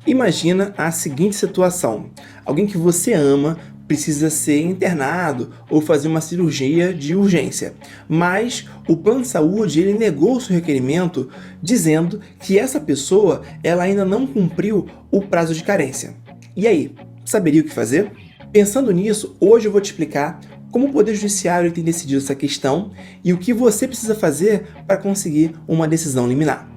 Imagina a seguinte situação: alguém que você ama precisa ser internado ou fazer uma cirurgia de urgência, mas o plano de saúde ele negou o seu requerimento, dizendo que essa pessoa ela ainda não cumpriu o prazo de carência. E aí, saberia o que fazer? Pensando nisso, hoje eu vou te explicar como o Poder Judiciário tem decidido essa questão e o que você precisa fazer para conseguir uma decisão liminar.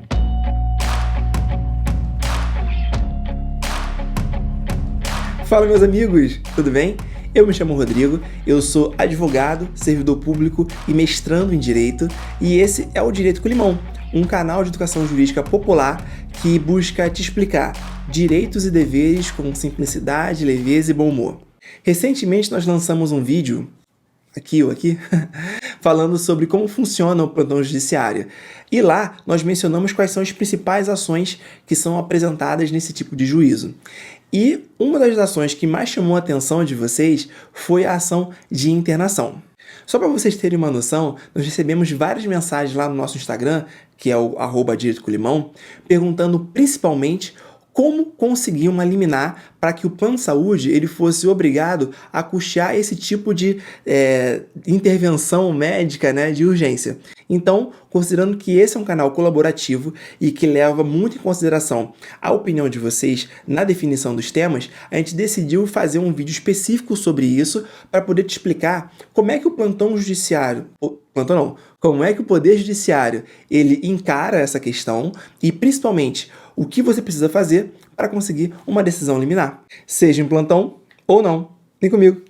Fala, meus amigos, tudo bem? Eu me chamo Rodrigo, eu sou advogado, servidor público e mestrando em Direito, e esse é o Direito com Limão, um canal de educação jurídica popular que busca te explicar direitos e deveres com simplicidade, leveza e bom humor. Recentemente nós lançamos um vídeo, aqui, falando sobre como funciona o plantão judiciário. E lá nós mencionamos quais são as principais ações que são apresentadas nesse tipo de juízo. E uma das ações que mais chamou a atenção de vocês foi a ação de internação. Só para vocês terem uma noção, nós recebemos várias mensagens lá no nosso Instagram, que é o @direitocolimão, perguntando principalmente como conseguir uma liminar para que o plano de saúde ele fosse obrigado a custear esse tipo de intervenção médica, né, de urgência. Então, considerando que esse é um canal colaborativo e que leva muito em consideração a opinião de vocês na definição dos temas, a gente decidiu fazer um vídeo específico sobre isso para poder te explicar como é que o como é que o Poder Judiciário ele encara essa questão e, principalmente, o que você precisa fazer para conseguir uma decisão liminar, seja em plantão ou não. Vem comigo.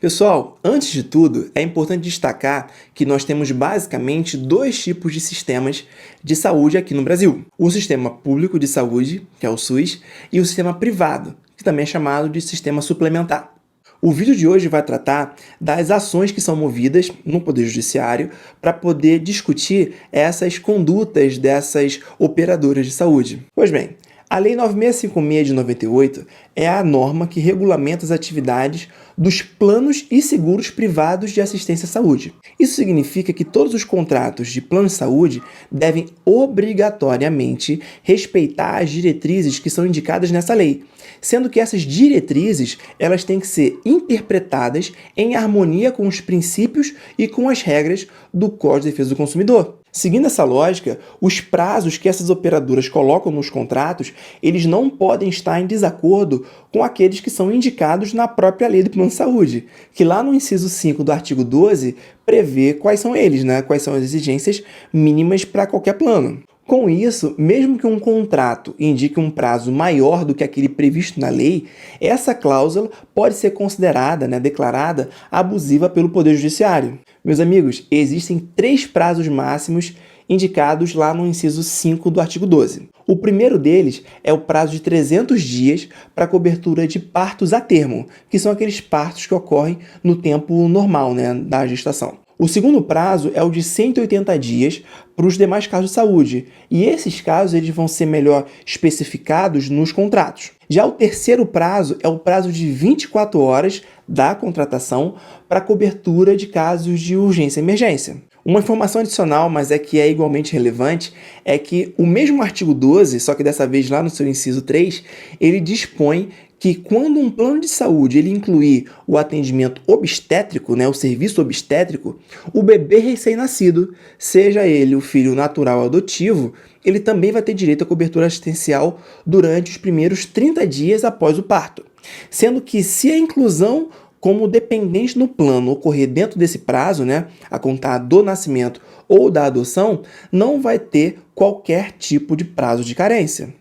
Pessoal, antes de tudo, é importante destacar que nós temos basicamente dois tipos de sistemas de saúde aqui no Brasil. O sistema público de saúde, que é o SUS, e o sistema privado, que também é chamado de sistema suplementar. O vídeo de hoje vai tratar das ações que são movidas no Poder Judiciário para poder discutir essas condutas dessas operadoras de saúde. Pois bem, a Lei 9656 de 98 é a norma que regulamenta as atividades dos planos e seguros privados de assistência à saúde. Isso significa que todos os contratos de plano de saúde devem obrigatoriamente respeitar as diretrizes que são indicadas nessa lei, sendo que essas diretrizes elas têm que ser interpretadas em harmonia com os princípios e com as regras do Código de Defesa do Consumidor. Seguindo essa lógica, os prazos que essas operadoras colocam nos contratos, eles não podem estar em desacordo com aqueles que são indicados na própria lei do plano de saúde, que lá no inciso 5 do artigo 12 prevê quais são eles, né? Quais são as exigências mínimas para qualquer plano. Com isso, mesmo que um contrato indique um prazo maior do que aquele previsto na lei, essa cláusula pode ser considerada, né, declarada abusiva pelo Poder Judiciário. Meus amigos, existem 3 prazos máximos indicados lá no inciso 5 do artigo 12. O primeiro deles é o prazo de 300 dias para cobertura de partos a termo, que são aqueles partos que ocorrem no tempo normal, né, da gestação. O segundo prazo é o de 180 dias para os demais casos de saúde, e esses casos eles vão ser melhor especificados nos contratos. Já o terceiro prazo é o prazo de 24 horas da contratação para cobertura de casos de urgência e emergência. Uma informação adicional, mas que é igualmente relevante, é que o mesmo artigo 12, só que dessa vez lá no seu inciso 3, ele dispõe que quando um plano de saúde ele incluir o atendimento obstétrico, né, o serviço obstétrico, o bebê recém-nascido, seja ele o filho natural ou adotivo, ele também vai ter direito à cobertura assistencial durante os primeiros 30 dias após o parto. Sendo que se a inclusão como dependente no plano ocorrer dentro desse prazo, né, a contar do nascimento ou da adoção, não vai ter qualquer tipo de prazo de carência.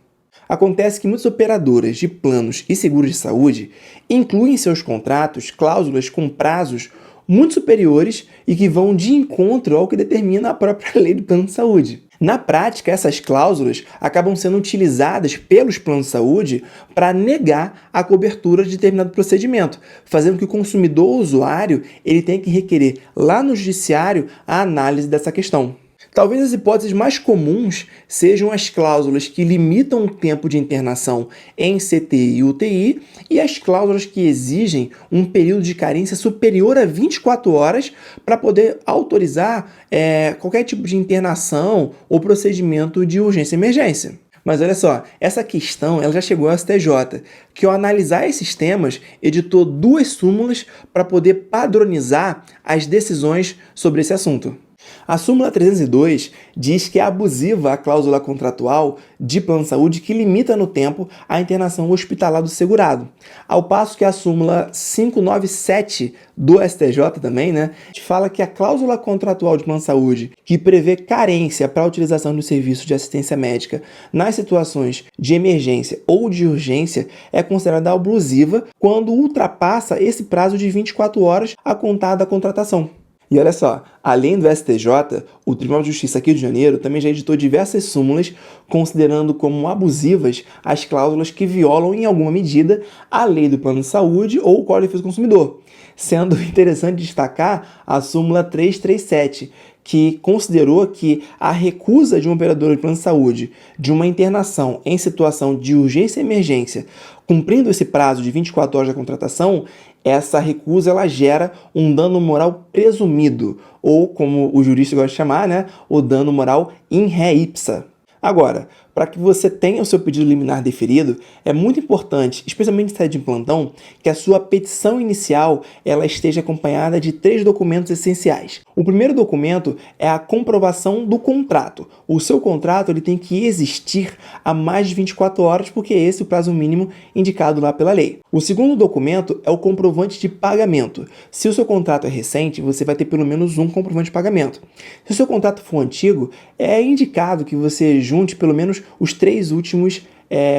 Acontece que muitas operadoras de planos e seguros de saúde incluem em seus contratos cláusulas com prazos muito superiores e que vão de encontro ao que determina a própria lei do plano de saúde. Na prática, essas cláusulas acabam sendo utilizadas pelos planos de saúde para negar a cobertura de determinado procedimento, fazendo que o consumidor ou usuário ele tenha que requerer lá no judiciário a análise dessa questão. Talvez as hipóteses mais comuns sejam as cláusulas que limitam o tempo de internação em CTI e UTI e as cláusulas que exigem um período de carência superior a 24 horas para poder autorizar qualquer tipo de internação ou procedimento de urgência e emergência. Mas olha só, essa questão ela já chegou ao STJ, que ao analisar esses temas, editou 2 súmulas para poder padronizar as decisões sobre esse assunto. A súmula 302 diz que é abusiva a cláusula contratual de plano de saúde que limita no tempo a internação hospitalar do segurado. Ao passo que a súmula 597 do STJ também, fala que a cláusula contratual de plano de saúde que prevê carência para a utilização do serviço de assistência médica nas situações de emergência ou de urgência é considerada abusiva quando ultrapassa esse prazo de 24 horas a contar da contratação. E olha só, além do STJ, o Tribunal de Justiça aqui do Rio de Janeiro também já editou diversas súmulas considerando como abusivas as cláusulas que violam em alguma medida a lei do plano de saúde ou o Código de Defesa do Consumidor, sendo interessante destacar a súmula 337, que considerou que a recusa de um operador de plano de saúde de uma internação em situação de urgência e emergência, cumprindo esse prazo de 24 horas da contratação, essa recusa ela gera um dano moral presumido, ou como o jurista gosta de chamar, o dano moral in re ipsa. Agora, para que você tenha o seu pedido liminar deferido, é muito importante, especialmente se é de plantão, que a sua petição inicial ela esteja acompanhada de 3 documentos essenciais. O primeiro documento é a comprovação do contrato. O seu contrato ele tem que existir há mais de 24 horas, porque esse é o prazo mínimo indicado lá pela lei. O segundo documento é o comprovante de pagamento. Se o seu contrato é recente, você vai ter pelo menos um comprovante de pagamento. Se o seu contrato for antigo, é indicado que você junte pelo menos os 3 últimos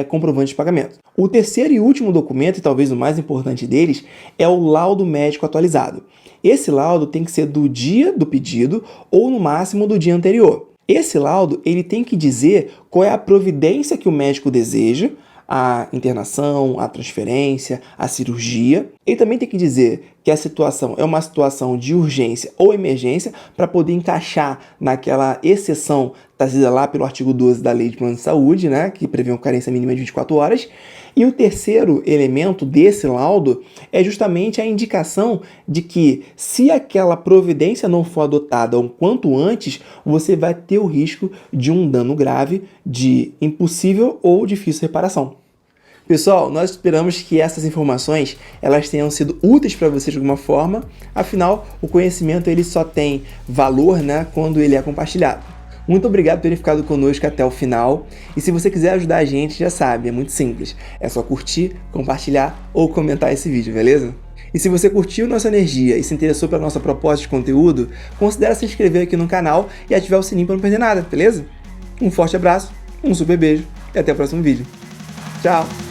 comprovantes de pagamento. O terceiro e último documento, e talvez o mais importante deles, é o laudo médico atualizado. Esse laudo tem que ser do dia do pedido ou, no máximo, do dia anterior. Esse laudo ele tem que dizer qual é a providência que o médico deseja, a internação, a transferência, a cirurgia. Ele também tem que dizer que a situação é uma situação de urgência ou emergência para poder encaixar naquela exceção trazida lá pelo artigo 12 da Lei de Plano de Saúde, que prevê uma carência mínima de 24 horas. E o terceiro elemento desse laudo é justamente a indicação de que, se aquela providência não for adotada o quanto antes, você vai ter o risco de um dano grave, de impossível ou difícil reparação. Pessoal, nós esperamos que essas informações elas tenham sido úteis para vocês de alguma forma. Afinal, o conhecimento ele só tem valor quando ele é compartilhado. Muito obrigado por terem ficado conosco até o final. E se você quiser ajudar a gente, já sabe, é muito simples. É só curtir, compartilhar ou comentar esse vídeo, beleza? E se você curtiu nossa energia e se interessou pela nossa proposta de conteúdo, considere se inscrever aqui no canal e ativar o sininho para não perder nada, beleza? Um forte abraço, um super beijo e até o próximo vídeo. Tchau!